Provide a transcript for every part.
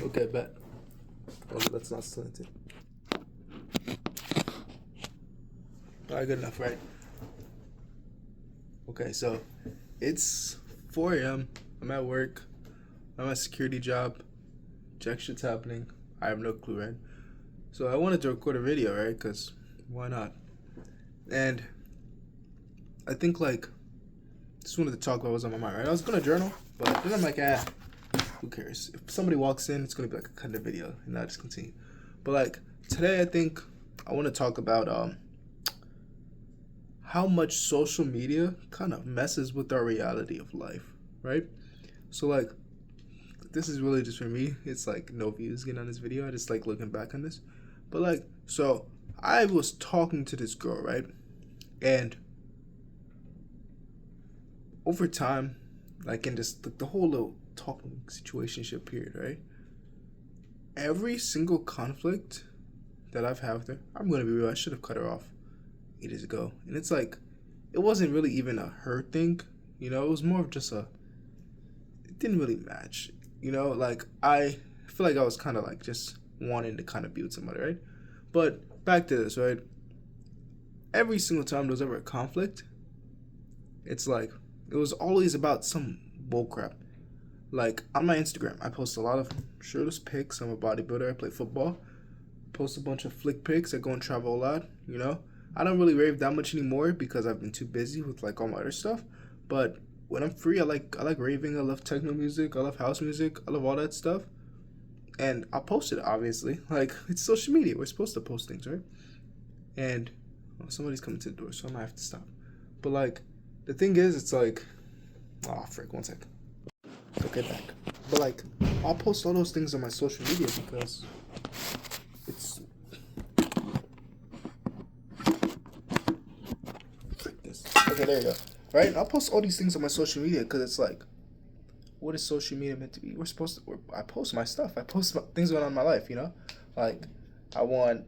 Okay, bet. Okay, that's not slanted. Alright, good enough, right? Okay, so it's 4 a.m. I'm at work. I'm at a security job. Jack shit's happening. I have no clue, right? So I wanted to record a video, right? Because why not? And I think, like, just wanted to talk about what's on my mind, right? I was going to journal, but then I'm like, who cares? If somebody walks in, it's going to be like a kind of video, and I just continue. But, like, today I think I want to talk about how much social media kind of messes with our reality of life, right? So, like, this is really just for me. It's like no views getting on this video. I just like looking back on this. But, like, so I was talking to this girl, right? And over time, like in this, the whole little talking situationship period, right? Every single conflict that I've had with her, I'm going to be real, I should have cut her off ages ago. And it's like, it wasn't really even a her thing, you know? It was more of just it didn't really match, you know? Like, I feel like I was kind of like just wanting to kind of be with somebody, right? But back to this, right? Every single time there was ever a conflict, it's like, it was always about some bullcrap. Like, on my Instagram, I post a lot of shirtless pics. I'm a bodybuilder. I play football. Post a bunch of flick pics. I go and travel a lot, you know? I don't really rave that much anymore because I've been too busy with, like, all my other stuff. But when I'm free, I like raving. I love techno music. I love house music. I love all that stuff. And I'll post it, obviously. Like, it's social media. We're supposed to post things, right? And somebody's coming to the door, so I might have to stop. But, like, the thing is, it's like... Oh, frick, one sec. Okay, back. But, like, I'll post all those things on my social media because it's... Frick this. Okay, there you go. Right? I'll post all these things on my social media because it's like, what is social media meant to be? I post my stuff. I post things going on in my life, you know? Like, I want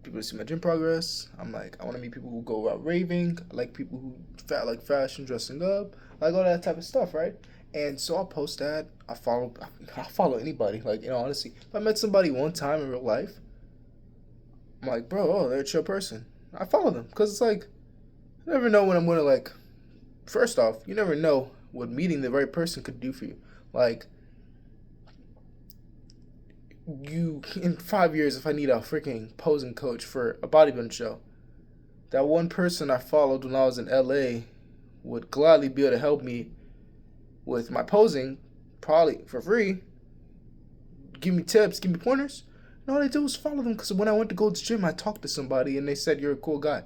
people to see my gym progress. I want to meet people who go out raving. I like people who like fashion, dressing up, like all that type of stuff, right? And so I'll post that. I'll follow anybody. Like, you know, honestly, if I met somebody one time in real life, I'm like, bro, oh, they're a chill person. I follow them because it's like, you never know when I'm gonna like. First off, you never know what meeting the right person could do for you. Like, you in 5 years, if I need a freaking posing coach for a bodybuilding show, that one person I followed when I was in LA would gladly be able to help me with my posing, probably for free, give me tips, give me pointers. And all I did was follow them because when I went to Gold's Gym, I talked to somebody and they said, you're a cool guy.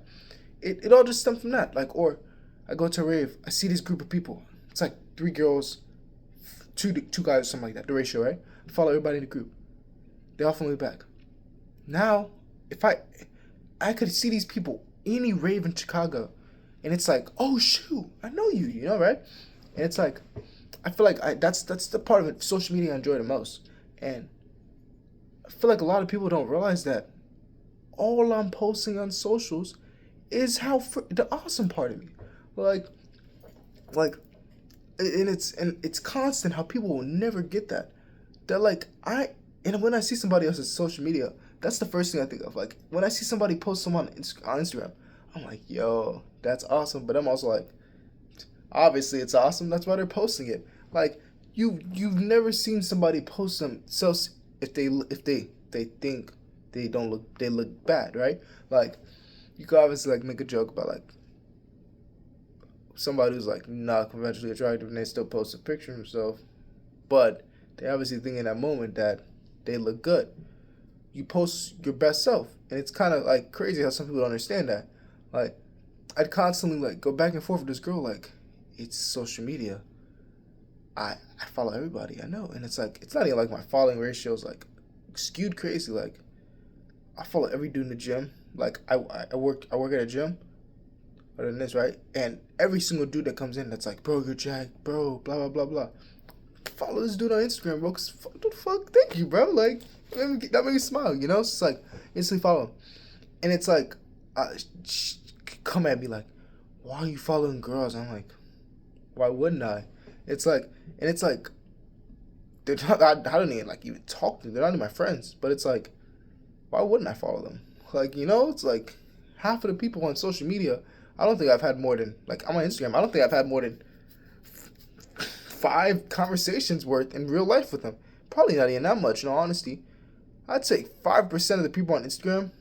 It all just stemmed from that. Like, or I go to a rave, I see this group of people. It's like 3 girls, two guys, something like that, the ratio, right? I follow everybody in the group. They all follow me back. Now, if I could see these people any rave in Chicago, and it's like, oh shoot, I know you, you know, right? And it's like, I feel like that's the part of it, social media I enjoy the most, and I feel like a lot of people don't realize that all I'm posting on socials is the awesome part of me, like, and it's constant how people will never get that. They're like, and when I see somebody else's social media, that's the first thing I think of. Like, when I see somebody post someone on Instagram, I'm like, yo, that's awesome. But I'm also like, obviously it's awesome. That's why they're posting it. Like, you've never seen somebody post themselves if they think they look bad, right? Like, you could obviously like make a joke about like somebody who's like not conventionally attractive and they still post a picture of themselves, but they obviously think in that moment that they look good. You post your best self, and it's kind of like crazy how some people don't understand that. Like, I'd constantly like go back and forth with this girl. Like, it's social media. I follow everybody I know, and it's like it's not even like my following ratio is like skewed crazy. Like, I follow every dude in the gym. Like, I work at a gym. Other than this, right? And every single dude that comes in that's like, bro, you're jacked, bro, blah blah blah blah. Follow this dude on Instagram, bro. Cause what the fuck? Thank you, bro. Like, that made me smile, you know? It's just like instantly follow him. And it's like, come at me like, why are you following girls? I'm like, why wouldn't I? It's like, and it's like, they're not, I don't even like even talk to them. They're not even my friends. But it's like, why wouldn't I follow them? Like, it's like half of the people on social media, I don't think I've had more than, like, on my Instagram, I don't think I've had more than 5 conversations worth in real life with them. Probably not even that much, in all honesty. I'd say 5% of the people on Instagram,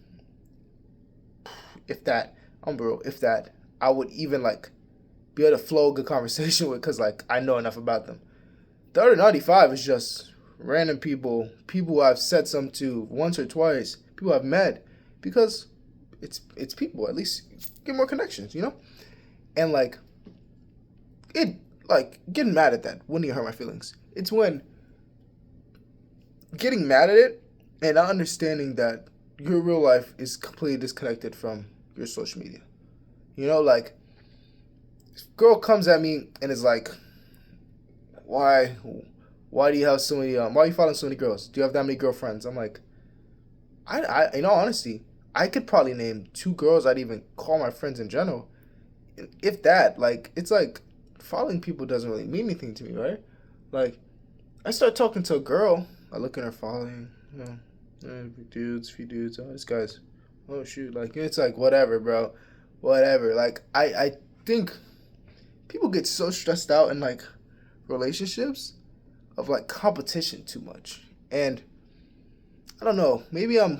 if that, if that, I would even, like, be able to flow a good conversation with, because, like, I know enough about them. The other 95 is just random people I've said something to once or twice, people I've met, because it's people. At least get more connections, And like getting mad at that wouldn't even hurt my feelings. It's when getting mad at it and not understanding that your real life is completely disconnected from your social media. Like, this girl comes at me and is like, why do you have so many, why are you following so many girls? Do you have that many girlfriends? I'm like, I in all honesty, I could probably name 2 girls I'd even call my friends in general. If that, like, it's like, following people doesn't really mean anything to me, right? Like, I start talking to a girl, I look at her following, few dudes, oh, this guy's, oh, shoot, like, it's like, whatever, bro, whatever. Like, I think people get so stressed out in, like, relationships of, like, competition too much. And I don't know, maybe I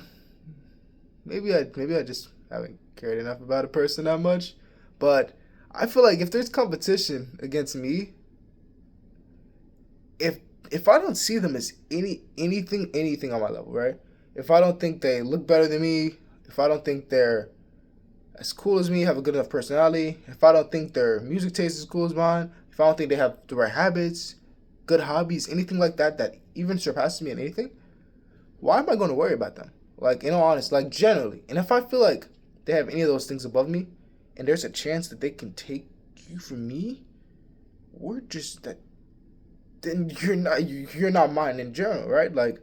just haven't cared enough about a person that much. But I feel like if there's competition against me, if I don't see them as anything on my level, right? If I don't think they look better than me, if I don't think they're as cool as me, have a good enough personality, if I don't think their music taste is as cool as mine, if I don't think they have the right habits, good hobbies, anything like that that even surpasses me in anything, why am I going to worry about them? Like, in all honesty, like, generally. And if I feel like they have any of those things above me, and there's a chance that they can take you from me, we're just that. Then you're not mine in general, right? Like,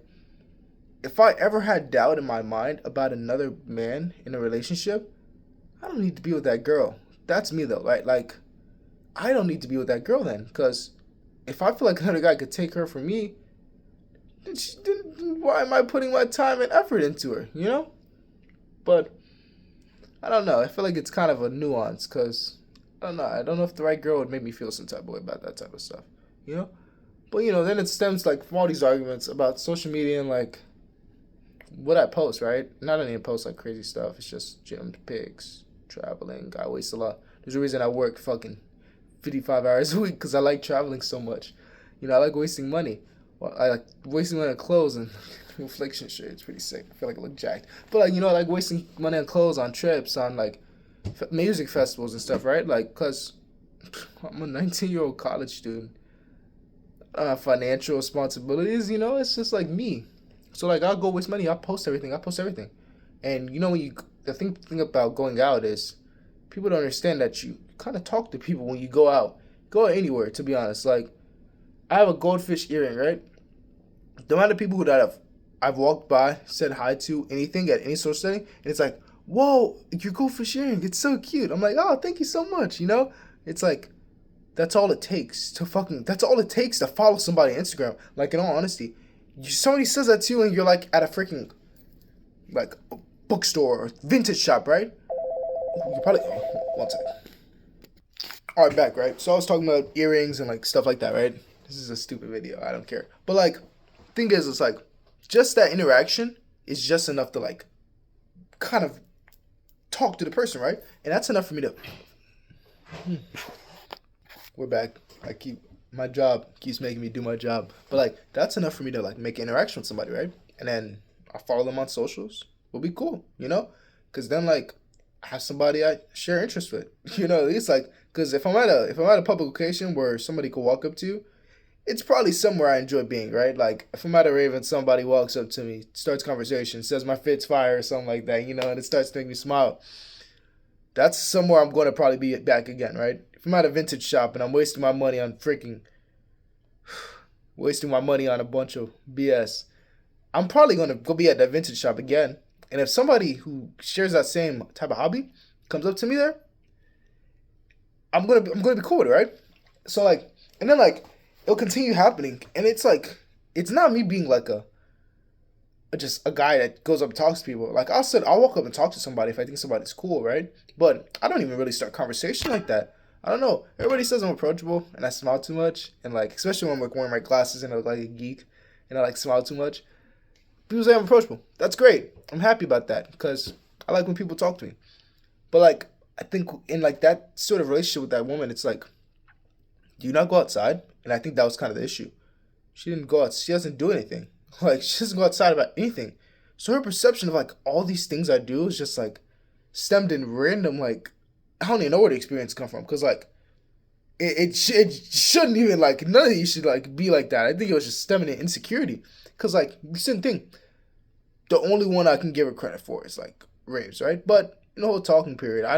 if I ever had doubt in my mind about another man in a relationship, I don't need to be with that girl. That's me though, right? Like, I don't need to be with that girl then, because if I feel like another guy could take her from me, then why am I putting my time and effort into her? But I don't know. I feel like it's kind of a nuance, because I don't know. I don't know if the right girl would make me feel some type of way about that type of stuff. But then it stems, like, from all these arguments about social media and, like, what I post, right? Not only post, like, crazy stuff. It's just gym pics, traveling. I waste a lot. There's a reason I work fucking 55 hours a week, because I like traveling so much. I like wasting money. Well, I like wasting money on clothes and reflection shit. It's pretty sick. I feel like I look jacked. But, like, I like wasting money on clothes, on trips, on, like, music festivals and stuff, right? Like, because I'm a 19-year-old college student. Financial responsibilities, it's just like me. So, like, I'll go waste money. I'll post everything. And when the thing about going out is people don't understand that you kind of talk to people when you go out anywhere, to be honest. Like, I have a goldfish earring, right? The amount of people that I've walked by, said hi to, anything at any social setting, and it's like, whoa, your goldfish earring, it's so cute. I'm like, oh, thank you so much. It's like, that's all it takes to follow somebody on Instagram. Like, in all honesty, somebody says that to you and you're, like, at a freaking, like, a bookstore or vintage shop, right? You probably, one second. All right, back, right? So I was talking about earrings and, like, stuff like that, right? This is a stupid video. I don't care. But, like, thing is, it's like, just that interaction is just enough to, like, kind of talk to the person, right? And that's enough for me to... We're back. My job keeps making me do my job. But, like, that's enough for me to, like, make an interaction with somebody, right? And then I follow them on socials. We'll be cool, Because then, like, I have somebody I share interest with. At least, like, because if I'm at a public location where somebody could walk up to, it's probably somewhere I enjoy being, right? Like, if I'm at a rave and somebody walks up to me, starts conversation, says my fit's fire or something like that, and it starts to make me smile, that's somewhere I'm going to probably be back again, right? If I'm at a vintage shop and I'm wasting my money on a bunch of BS, I'm probably going to go be at that vintage shop again. And if somebody who shares that same type of hobby comes up to me there, I'm gonna be cool with it, right? So, like, and then, like, it'll continue happening, and it's like it's not me being like a just a guy that goes up and talks to people. Like I'll walk up and talk to somebody if I think somebody's cool, right? But I don't even really start conversation like that. I don't know. Everybody says I'm approachable and I smile too much, and like especially when I'm like wearing my glasses and I look like a geek and I like smile too much. People say I'm approachable. That's great. I'm happy about that because I like when people talk to me. But like I think in like that sort of relationship with that woman, it's like, do you not go outside? And I think that was kind of the issue. She didn't go out. She doesn't do anything. Like she doesn't go outside about anything. So her perception of like all these things I do is just like stemmed in random like I don't even know where the experience come from because like it shouldn't even like none of you should like be like that. I think it was just stemming in insecurity because like the same thing. The only one I can give her credit for is like raves, right? But in the whole talking period, I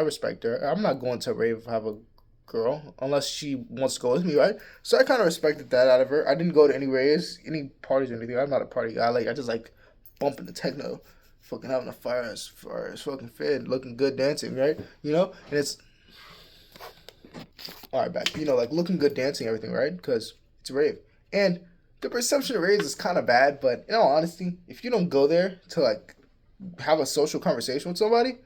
respect her. I'm not going to a rave if I have a girl unless she wants to go with me, right? So I kind of respected that out of her. I didn't go to any raves, any parties or anything. I'm not a party guy. Like I just like bumping the techno, fucking having a fire as fucking fit, looking good, dancing, right? You know, and it's all right back. You know, like looking good, dancing, everything, right? Because it's a rave, and the perception of raves is kind of bad. But in all honesty, if you don't go there to like have a social conversation with somebody,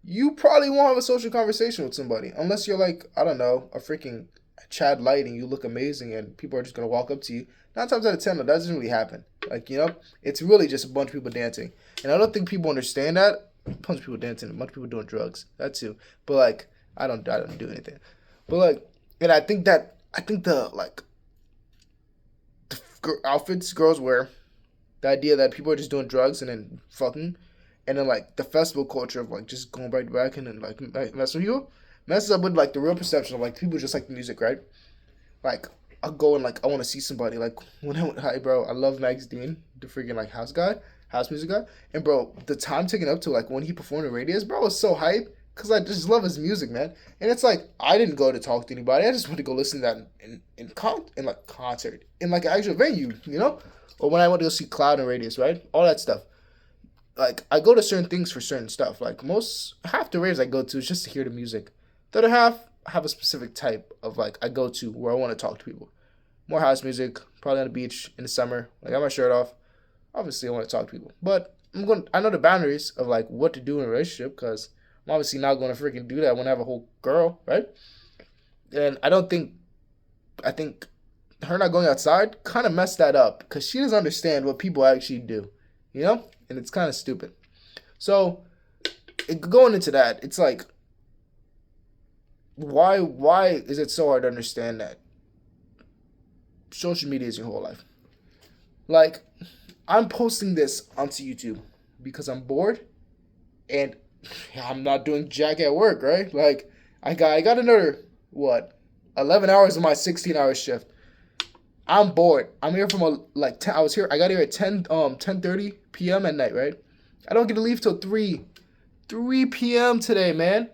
you probably won't have a social conversation with somebody unless you're like, I don't know, a freaking Chad Light and you look amazing and people are just going to walk up to you. 9 times out of 10, that doesn't really happen. Like, you know, it's really just a bunch of people dancing. And I don't think people understand that. A bunch of people dancing, a bunch of people doing drugs. That too. But like, I don't do anything. But like, and I think the like, the outfits girls wear, the idea that people are just doing drugs and then fucking, and then like the festival culture of like just going right back and then like messing with you messes up with like the real perception of like people just like the music, right? Like I'll go and like I want to see somebody like when I went, hi bro, I love Max Dean, the freaking like house music guy, and bro, the time taken up to like when he performed in Radius, bro, was so hype because I just love his music, man. And it's like I didn't go to talk to anybody, I just went to go listen to that in like concert in like an actual venue, you know, or when I went to go see Cloud and Radius, right? All that stuff. Like I go to certain things for certain stuff. Like half the raves I go to is just to hear the music. The other half I have a specific type of like I go to where I want to talk to people. More house music, probably on the beach in the summer. Like I got my shirt off. Obviously I want to talk to people, but I know the boundaries of like what to do in a relationship because I'm obviously not going to freaking do that when I have a whole girl, right? And I think her not going outside kind of messed that up because she doesn't understand what people actually do, you know? And it's kind of stupid. So, going into that, it's like, why is it so hard to understand that social media is your whole life? Like, I'm posting this onto YouTube because I'm bored and I'm not doing jack at work, right? Like, I got another, 11 hours of my 16-hour shift. I'm bored. I'm here from like 10. I got here at 10:30 p.m. at night, right? I don't get to leave till 3 p.m. today, man.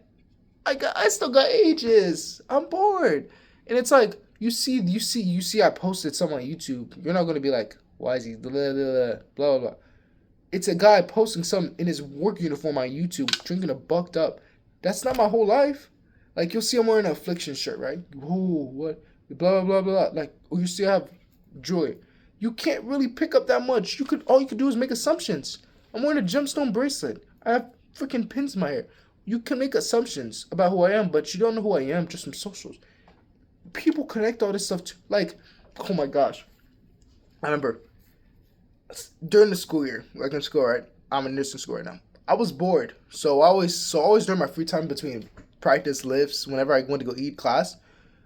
I still got ages. I'm bored. And it's like you see I posted something on YouTube. You're not gonna be like, why is he blah blah blah blah. It's a guy posting something in his work uniform on YouTube, drinking a bucked up. That's not my whole life. Like you'll see I'm wearing an Affliction shirt, right? Ooh, what? Blah blah blah blah. Like, oh, you still have jewelry. You can't really pick up that much. All you could do is make assumptions. I'm wearing a gemstone bracelet. I have freaking pins in my hair. You can make assumptions about who I am, but you don't know who I am just from socials. People connect all this stuff to like, oh my gosh. I remember during the school year, like in school, right? I'm in nursing school right now. I was bored, so always during my free time between practice lifts, whenever I went to go eat class,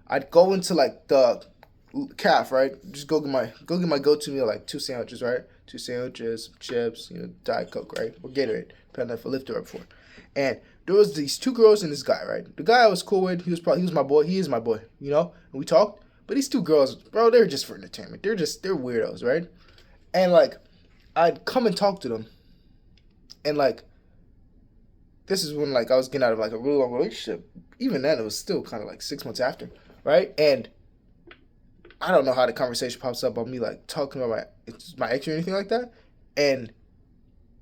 I'd go into like the calf, right? Just go get my go-to meal, like 2 sandwiches, right? 2 sandwiches, chips, Diet Coke, right? Or Gatorade, depending if I lifted right before. And there was these 2 girls and this guy, right? The guy I was cool with, he was my boy. He is my boy, and we talked. But these 2 girls, bro, they're just for entertainment. They're weirdos, right? And like, I'd come and talk to them, and like, this is when like I was getting out of like a really long relationship. Even then, it was still kind of like 6 months after, right? And I don't know how the conversation pops up on me like talking about my ex or anything like that. And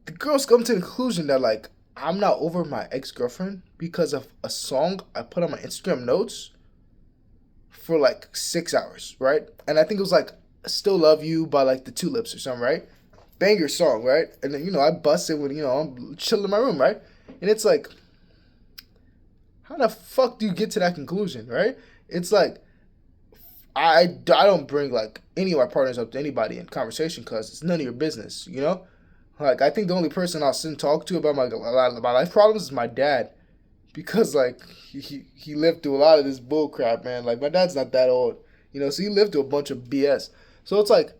the girls come to the conclusion that like I'm not over my ex-girlfriend because of a song I put on my Instagram notes for like 6 hours, right? And I think it was like Still Love You by like the Tulips or something, right? Banger song, right? And then, I bust it when, I'm chilling in my room, right? And it's like, how the fuck do you get to that conclusion, right? It's like, I don't bring like any of my partners up to anybody in conversation because it's none of your business, you know? Like, I think the only person I'll sit and talk to about my life problems is my dad. Because, like, he lived through a lot of this bull crap, man. Like, my dad's not that old, so he lived through a bunch of BS. So it's like,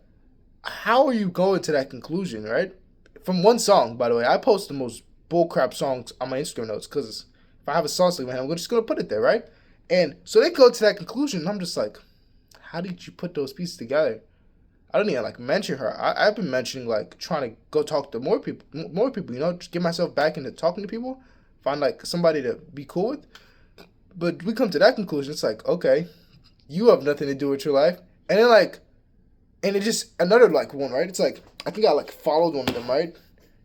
how are you going to that conclusion, right? From one song, by the way. I post the most bullcrap songs on my Instagram notes because if I have a song like man, I'm just gonna put it there, right? And so they go to that conclusion, and I'm just like, how did you put those pieces together? I don't even like mention her. I've been mentioning like trying to go talk to more people, just get myself back into talking to people, find like somebody to be cool with. But we come to that conclusion. It's like, okay, you have nothing to do with your life, and then like and it just another like one, right? It's like I think I like followed one of them, right?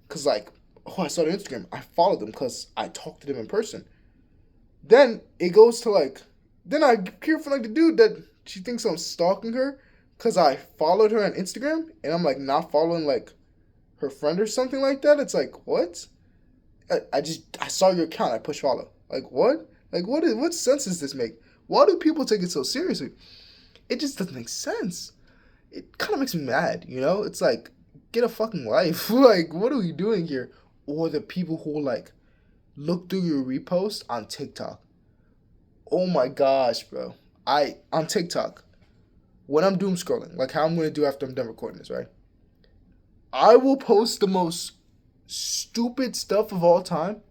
Cause like, oh, I saw their Instagram. I followed them because I talked to them in person. Then it goes to like, then I hear from like the dude that she thinks I'm stalking her, cause I followed her on Instagram and I'm like not following like her friend or something like that. It's like what? I saw your account. I push follow. Like what? Like what sense does this make? Why do people take it so seriously? It just doesn't make sense. It kind of makes me mad, It's like, get a fucking life. Like, what are we doing here? Or the people who, like, look through your repost on TikTok. Oh my gosh, bro. On TikTok, when I'm doom scrolling, like how I'm going to do after I'm done recording this, right? I will post the most stupid stuff of all time.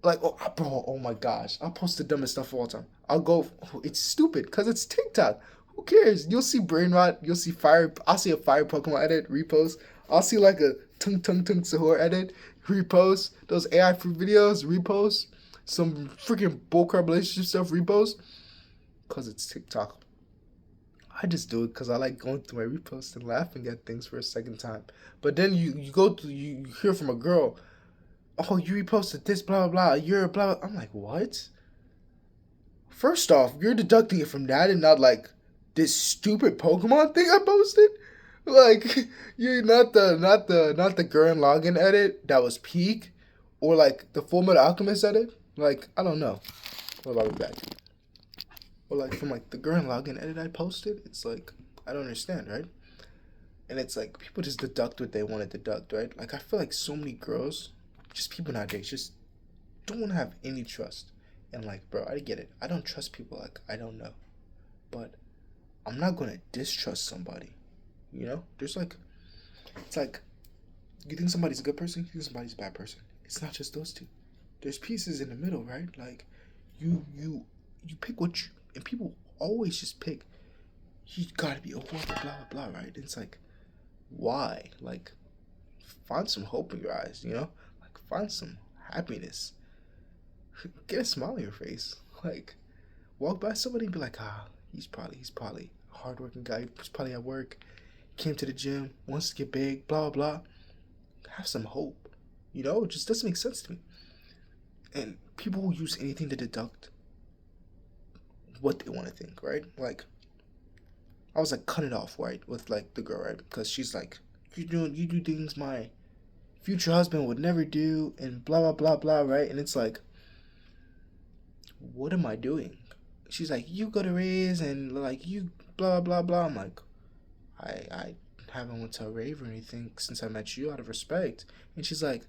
Like, oh, bro, oh my gosh. I'll post the dumbest stuff of all time. I'll go, it's stupid because it's TikTok. Who cares? You'll see brain rot. You'll see fire. I'll see a fire Pokemon edit, repost. I'll see like a tung tung tung Sahur edit, repost. Those AI fruit videos, repost. Some freaking bullcrap relationship stuff, repost. Because it's TikTok. I just do it because I like going through my reposts and laughing at things for a second time. But then you hear from a girl, oh, you reposted this, blah, blah, blah. You're blah, blah. I'm like, what? First off, you're deducting it from that and not like this stupid Pokemon thing I posted. Like you're not the Gurren Lagann edit that was peak, or like the Full Metal Alchemist edit. Like I don't know. What about back? Or like from like the Gurren Lagann edit I posted. It's like I don't understand, right? And it's like people just deduct what they want to deduct, right? Like I feel like so many girls, just people nowadays, just don't have any trust. And like, bro, I get it. I don't trust people like I don't know. But I'm not gonna distrust somebody. There's like, it's like, you think somebody's a good person, you think somebody's a bad person. It's not just those two. There's pieces in the middle, right? Like, you pick what you, and people always just pick, you gotta be a whore, blah, blah, blah, right? It's like, why? Like, find some hope in your eyes, Like, find some happiness. Get a smile on your face. Like, walk by somebody and be like, he's probably a hardworking guy. He's probably at work. Came to the gym, wants to get big, blah, blah, blah. Have some hope. It just doesn't make sense to me. And people who use anything to deduct what they want to think, right? Like, I was like, cut it off, right? With like the girl, right? Because she's like, you do things my future husband would never do, and blah, blah, blah, blah, right? And it's like, what am I doing? She's like, you go to raise and like you blah blah blah. I'm like, I haven't went to a rave or anything since I met you out of respect. And she's like,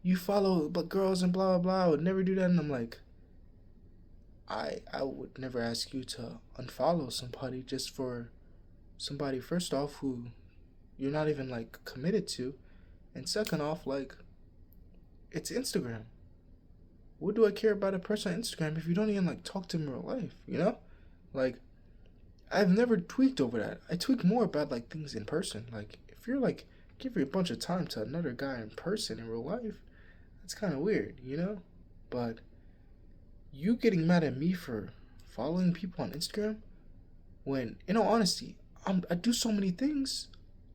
you follow but girls and blah blah blah. I would never do that. And I'm like, I would never ask you to unfollow somebody just for somebody first off who you're not even like committed to, and second off like it's Instagram. What do I care about a person on Instagram if you don't even like talk to them in real life, Like, I've never tweaked over that. I tweak more about like things in person. Like, if you're like give a bunch of time to another guy in person in real life, that's kind of weird, But you getting mad at me for following people on Instagram when, in all honesty, I do so many things.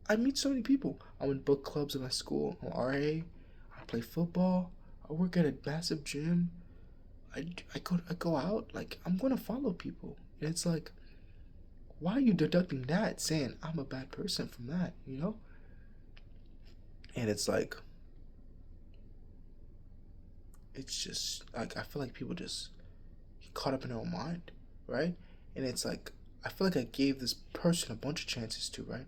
I meet so many people. I'm in book clubs in my school. I'm RA. I play football. I work at a massive gym. I go out. Like, I'm going to follow people. And it's like, why are you deducting that, saying I'm a bad person from that, you know? And it's like, it's just like, I feel like people just get caught up in their own mind, right? And it's like, I feel like I gave this person a bunch of chances to, right?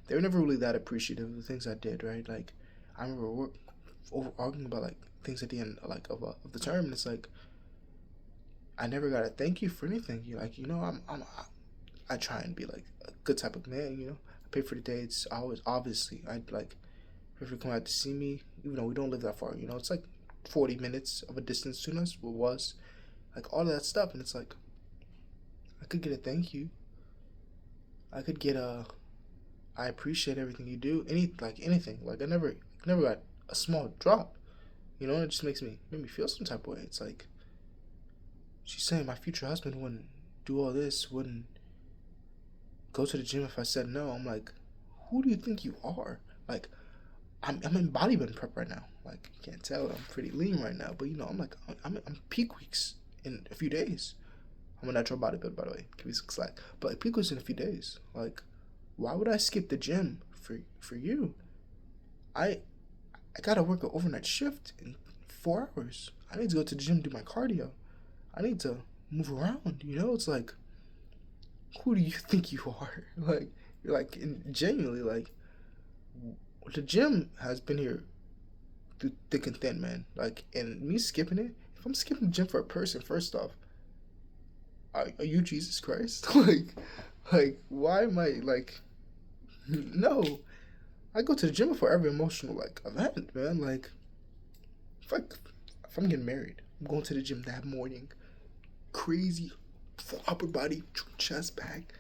They were never really that appreciative of the things I did, right? Like, I remember arguing about like things at the end like of the term, and it's like, I never got a thank you for anything. You like, I try and be like a good type of man, you know. I pay for the dates. I always, obviously, I'd like if you come out to see me, even though we don't live that far, you know, it's like 40 minutes of a distance to us. It was like all of that stuff, and it's like I could get a thank you. I could get a I appreciate everything you do. Anything. Like I never got a small drop. You know, it just made me feel some type of way. It's like she's saying my future husband wouldn't do all this, wouldn't go to the gym if I said no. I'm like, who do you think you are? Like, I'm in bodybuilding prep right now. Like, you can't tell, I'm pretty lean right now. But you know, I'm peak weeks in a few days. I'm a natural bodybuilder, by the way. Give me some slack. But like, peak weeks in a few days. Like, why would I skip the gym for you? I gotta work an overnight shift in 4 hours. I need to go to the gym and do my cardio. I need to move around. You know, it's like, who do you think you are? Like, you're like, genuinely, like, the gym has been here through thick and thin, man. Like, and me skipping it, if I'm skipping the gym for a person, first off, are you Jesus Christ? like, why am I, like, no. I go to the gym for every emotional, like, event, man. Like, if I'm getting married, I'm going to the gym that morning. Crazy, full upper body, chest back,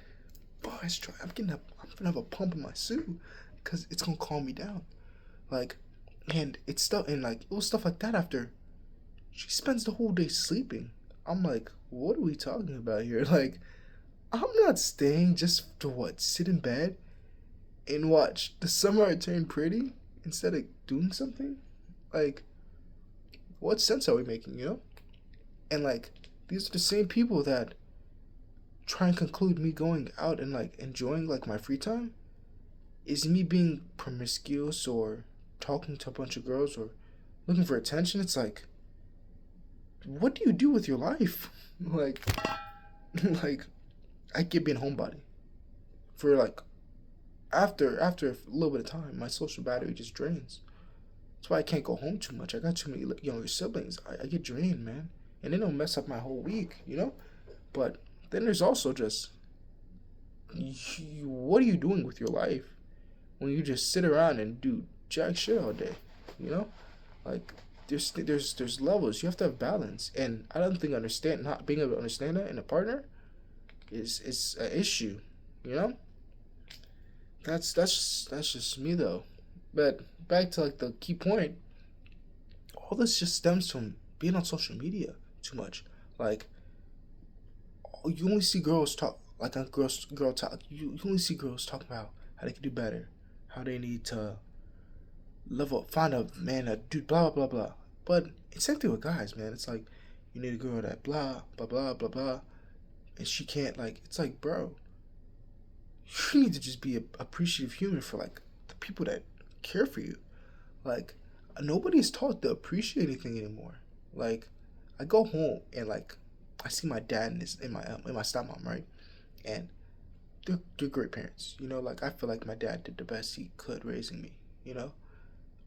bars, try. I'm gonna have a pump in my suit because it's gonna calm me down. Like, and it's stuff, and like, it was stuff like that after she spends the whole day sleeping. I'm like, what are we talking about here? Like, I'm not staying just to what? Sit in bed and watch the summer I turn pretty instead of doing something? Like, what sense are we making, you know? And like, these are the same people that try and conclude me going out and like enjoying like my free time is me being promiscuous or talking to a bunch of girls or looking for attention. It's like, what do you do with your life? like, like, I get being a homebody for like after a little bit of time, my social battery just drains. That's why I can't go home too much. I got too many younger siblings. I get drained, man, and they don't mess up my whole week, you know. But then there's also just, what are you doing with your life when you just sit around and do jack shit all day, you know? Like, there's levels. You have to have balance, and I don't think not being able to understand that in a partner is an issue, you know. That's just me though. But back to like the key point, all this just stems from being on social media too much. Like, you only see girls talk like on girl talk. You only see girls talk about how they can do better, how they need to level up, find a man, a dude, blah blah blah blah. But it's same thing with guys, man. It's like, you need a girl that blah blah blah blah blah, and she can't, like. It's like, bro, you need to just be a appreciative human for like the people that care for you. Like, nobody's taught to appreciate anything anymore. Like, I go home and like I see my dad and my stepmom, right, and they're great parents. You know, like, I feel like my dad did the best he could raising me. You know,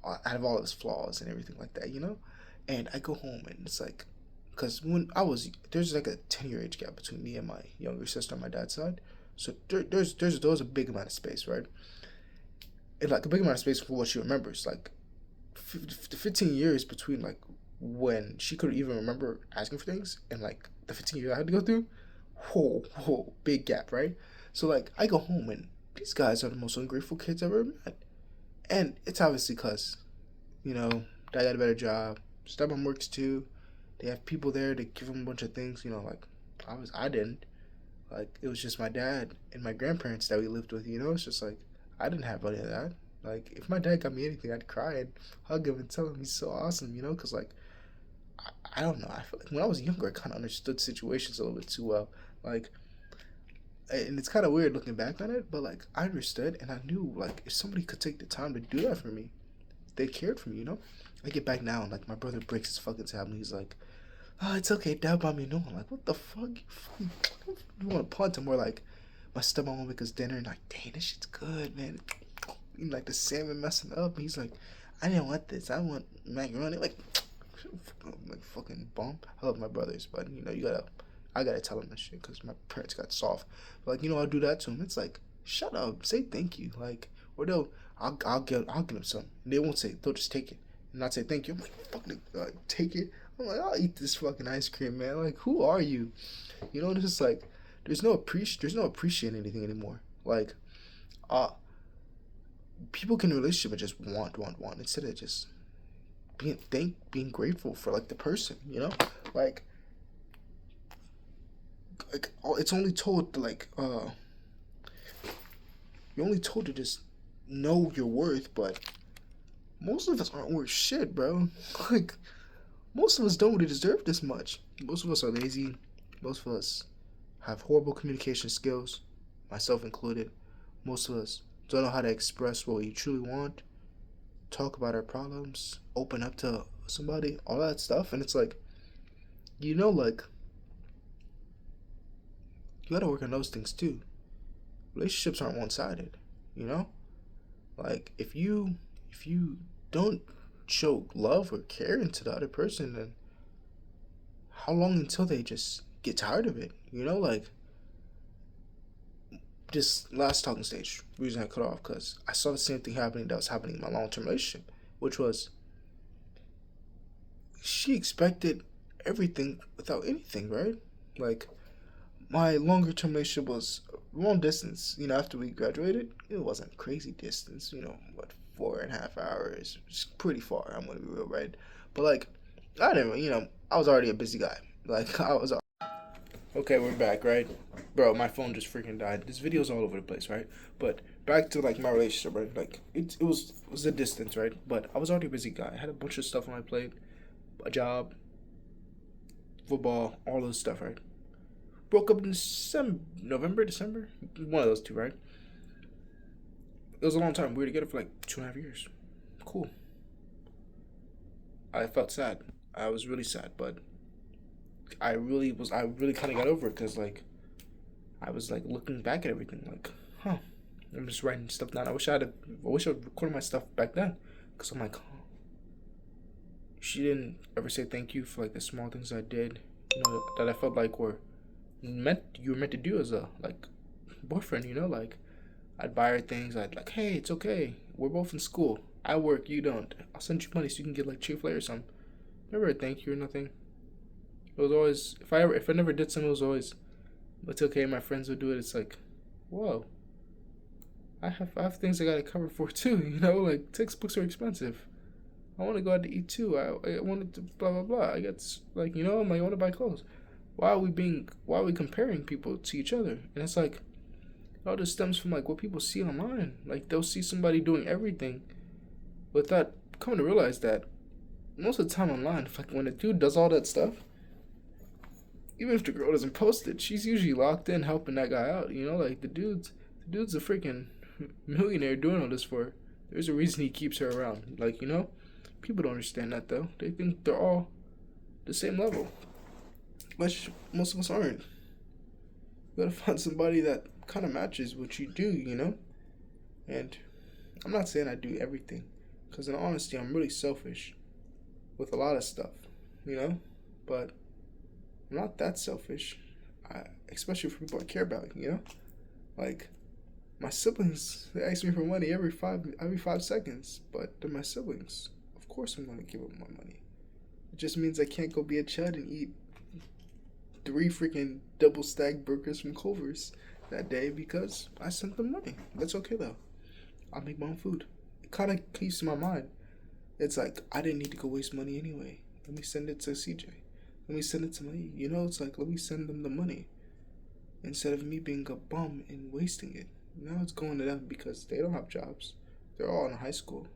out of all his flaws and everything like that. You know, and I go home and it's like, because when I was there's like a 10-year age gap between me and my younger sister on my dad's side, so there's a big amount of space, right? And like a big amount of space for what she remembers, like 15 years between like when she could even remember asking for things and like the 15 years I had to go through. Whoa, big gap, right? So like, I go home and these guys are the most ungrateful kids I've ever met, and it's obviously because, you know, dad got a better job, stepmom works too. They have people there to give them a bunch of things, you know, like I didn't. Like, it was just my dad and my grandparents that we lived with, you know? It's just like, I didn't have any of that. Like, if my dad got me anything, I'd cry and hug him and tell him he's so awesome, you know? Because, like, I don't know. I feel like when I was younger, I kind of understood situations a little bit too well. Like, and it's kind of weird looking back on it, but like I understood and I knew like if somebody could take the time to do that for me, they cared for me, you know. I get back now and like my brother breaks his fucking tablet. He's like, "Oh, it's okay, dad bought me no." I'm like, "What the fuck? You want to punt him?" Or like, my stepmom will make us dinner and like, "Dang, this shit's good, man." And, like the salmon messing up. And he's like, "I didn't want this. I want macaroni." Like fucking bum. I love my brothers, but you know I gotta tell them this shit because my parents got soft. But, like, you know, I'll do that to them. It's like, shut up, say thank you, like, or I'll get them some. And they won't say, they'll just take it and not say thank you. I'm like, fucking take it. I'm like, I'll eat this fucking ice cream, man. Like, who are you? You know, it's just like there's no appreciating anything anymore. Like, uh, people can in a relationship and just want instead of just being grateful for like the person, you know, like it's only told to like you're only told to just know your worth, but most of us aren't worth shit, bro. Like most of us don't really deserve this much. Most of us are lazy. Most of us have horrible communication skills, myself included. Most of us don't know how to express what we truly want, talk about our problems, open up to somebody, all that stuff. And it's like, you know, like, you gotta work on those things too. Relationships aren't one sided, you know? Like, if you don't show love or care into the other person, then how long until they just get tired of it? You know, like, just last talking stage, reason I cut off, because I saw the same thing happening that was happening in my long term relationship, which was she expected everything without anything, right? Like, my longer term relationship was long distance. You know, after we graduated, it wasn't crazy distance. You know, what 4.5 hours? It's pretty far. I'm gonna be real, right? But like, I didn't. You know, I was already a busy guy. Like, I was. Okay, we're back, right? Bro, my phone just freaking died. This video's all over the place, right? But back to like my relationship, right? Like it was a distance, right? But I was already a busy guy. I had a bunch of stuff on my plate, a job, football, all those stuff, right? Broke up in December, November, December, one of those two, right? It was a long time. We were together for like 2.5 years. Cool. I felt sad. I was really sad, but I really kind of got over it because like I was like looking back at everything, like, huh. I'm just writing stuff down. I wish I recorded my stuff back then, because I'm like, huh. She didn't ever say thank you for like the small things I did, you know, that I felt like you were meant to do as a like boyfriend, you know, like I'd buy her things. I'd like, hey, it's okay. We're both in school. I work, you don't. I'll send you money so you can get like Chick-fil-A or something. Never a thank you or nothing. It was always if I never did something, it was always it's okay. My friends would do it. It's like, whoa. I have things I gotta cover for too. You know, like textbooks are expensive. I want to go out to eat too. I wanted to blah blah blah. I got like, you know, I'm like, I want to buy clothes. Why are we comparing people to each other? And it's like it all just stems from like what people see online. Like they'll see somebody doing everything without coming to realize that most of the time online, like when a dude does all that stuff, even if the girl doesn't post it, she's usually locked in helping that guy out. You know, like the dude's a freaking millionaire doing all this for her. There's a reason he keeps her around. Like, you know, people don't understand that though. They think they're all the same level, but most of us aren't. You gotta find somebody that kind of matches what you do, you know. And I'm not saying I do everything, because in honesty, I'm really selfish with a lot of stuff, you know. But I'm not that selfish, especially for people I care about, you know. Like my siblings, they ask me for money every 5 seconds, but they're my siblings. Of course, I'm gonna give them my money. It just means I can't go be a chud and eat 3 freaking double stacked burgers from Culver's that day because I sent them money. That's okay though. I'll make my own food. It kind of keeps in my mind. It's like I didn't need to go waste money anyway. Let me send it to CJ. Let me send it to me. You know, it's like let me send them the money instead of me being a bum and wasting it. Now it's going to them because they don't have jobs. They're all in high school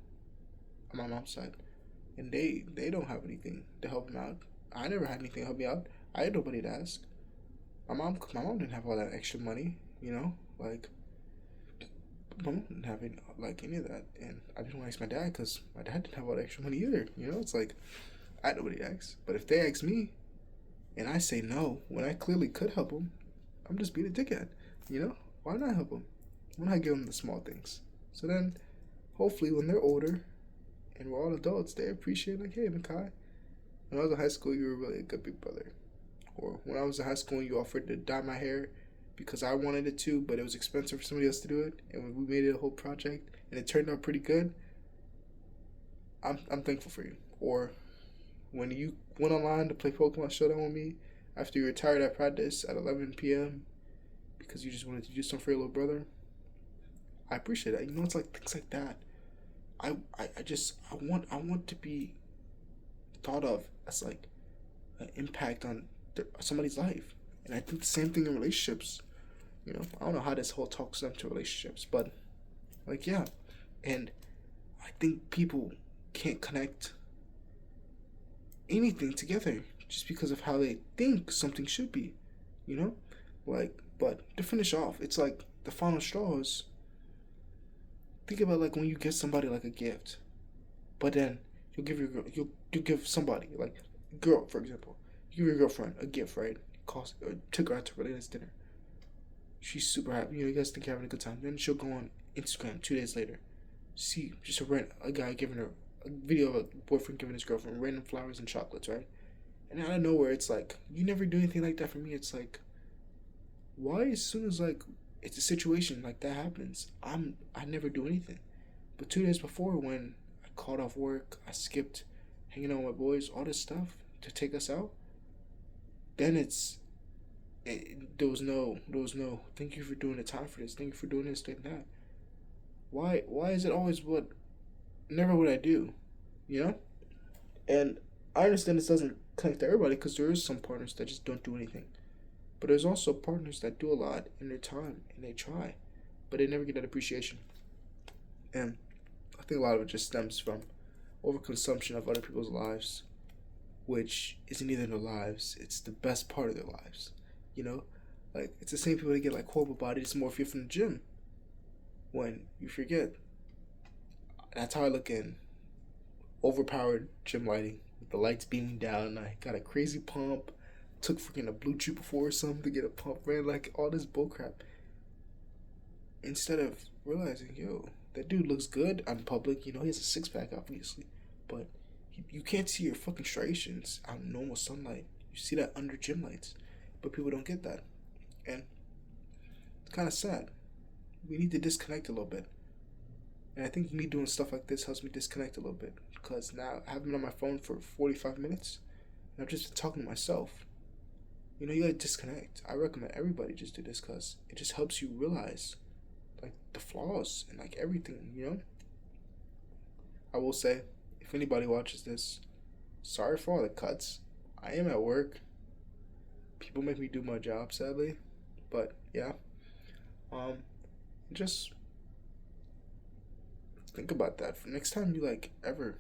on my mom's side, and they don't have anything to help them out. I never had anything to help me out. I had nobody to ask. My mom didn't have all that extra money. you know? Like, my mom didn't have any of that. And I didn't want to ask my dad because my dad didn't have all the extra money either, you know? It's like, I nobody asks. But if they ask me and I say no when I clearly could help them, I'm just being a dickhead, you know? Why not help them? Why not give them the small things? So then, hopefully, when they're older and we're all adults, they appreciate, like, hey, Makai, when I was in high school, you were really a good big brother. Or when I was in high school and you offered to dye my hair because I wanted it to, but it was expensive for somebody else to do it, and when we made it a whole project and it turned out pretty good, I'm thankful for you. Or when you went online to play Pokemon Showdown with me after you retired at practice at 11 p.m. because you just wanted to do something for your little brother, I appreciate that. You know, it's like things like that. I want to be thought of as like an impact on somebody's life, and I think the same thing in relationships. You know, I don't know how this whole talks them to relationships, but like yeah, and I think people can't connect anything together just because of how they think something should be. You know, like but to finish off, it's like the final straw is think about like when you give somebody like a gift, but then you'll give your girl you give somebody like girl for example, you give your girlfriend a gift, right? Cost took her out to a really nice dinner. She's super happy. You know, you guys think you're having a good time. Then she'll go on Instagram 2 days later, see just a guy giving her a video of a boyfriend giving his girlfriend random flowers and chocolates, right? And out of nowhere, it's like you never do anything like that for me. It's like why as soon as like it's a situation like that happens, I never do anything. But 2 days before, when I called off work, I skipped hanging out with my boys, all this stuff to take us out. Then there was no thank you for doing the time for this, thank you for doing this, doing that. Why is it always what never what I do, you know? And I understand this doesn't connect to everybody because there is some partners that just don't do anything. But there's also partners that do a lot in their time and they try, but they never get that appreciation. And I think a lot of it just stems from overconsumption of other people's lives, which isn't even their lives, it's the best part of their lives. You know? Like, it's the same people that get like horrible body dysmorphia from the gym. When you forget, that's how I look in overpowered gym lighting with the lights beaming down. I got a crazy pump, took freaking a blue chew before or something to get a pump, man. Like all this bullcrap. Instead of realizing, yo, that dude looks good on public. You know, he has a six pack, obviously, but you can't see your fucking striations out in normal sunlight. You see that under gym lights, but people don't get that, and it's kind of sad. We need to disconnect a little bit, and I think me doing stuff like this helps me disconnect a little bit because now I haven't been on my phone for 45 minutes, and I've just been talking to myself. You know, you gotta disconnect. I recommend everybody just do this because it just helps you realize like the flaws and like everything, you know? I will say, if anybody watches this, sorry for all the cuts. I am at work. People make me do my job, sadly. But yeah. Just think about that. For next time you like ever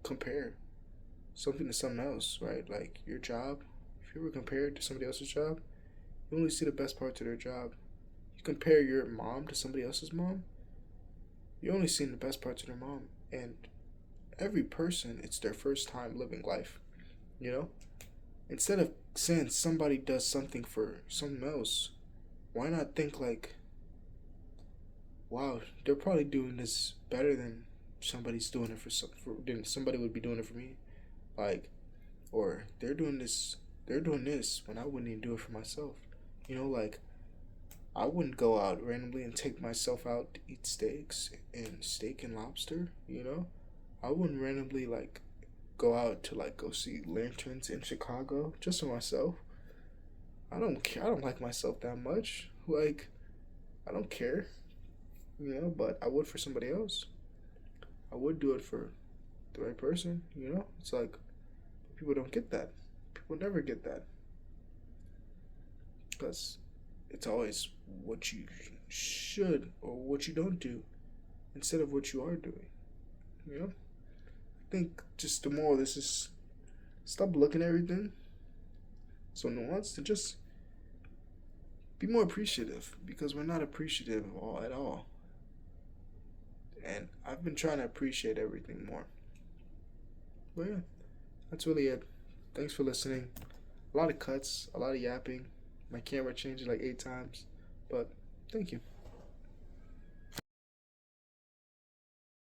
compare something to something else, right? Like your job. If you ever compare it to somebody else's job, you only see the best parts of their job. You compare your mom to somebody else's mom, you're only seeing the best parts of their mom. And every person, it's their first time living life, you know? Instead of saying somebody does something for someone else, why not think like, wow, they're probably doing this better than somebody's doing it than somebody would be doing it for me. Like, or they're doing this when I wouldn't even do it for myself. You know, like I wouldn't go out randomly and take myself out to eat steak and lobster, you know? I wouldn't randomly like go out to like go see lanterns in Chicago just for myself. I don't care. I don't like myself that much. Like I don't care, you know, but I would for somebody else. I would do it for the right person, you know? It's like people don't get that. People never get that. Because it's always what you should or what you don't do instead of what you are doing. You know? I think just the moral of this is stop looking at everything so nuanced and just be more appreciative, because we're not appreciative at all. And I've been trying to appreciate everything more. But yeah, that's really it. Thanks for listening. A lot of cuts, a lot of yapping. My camera changed like 8 times, but thank you.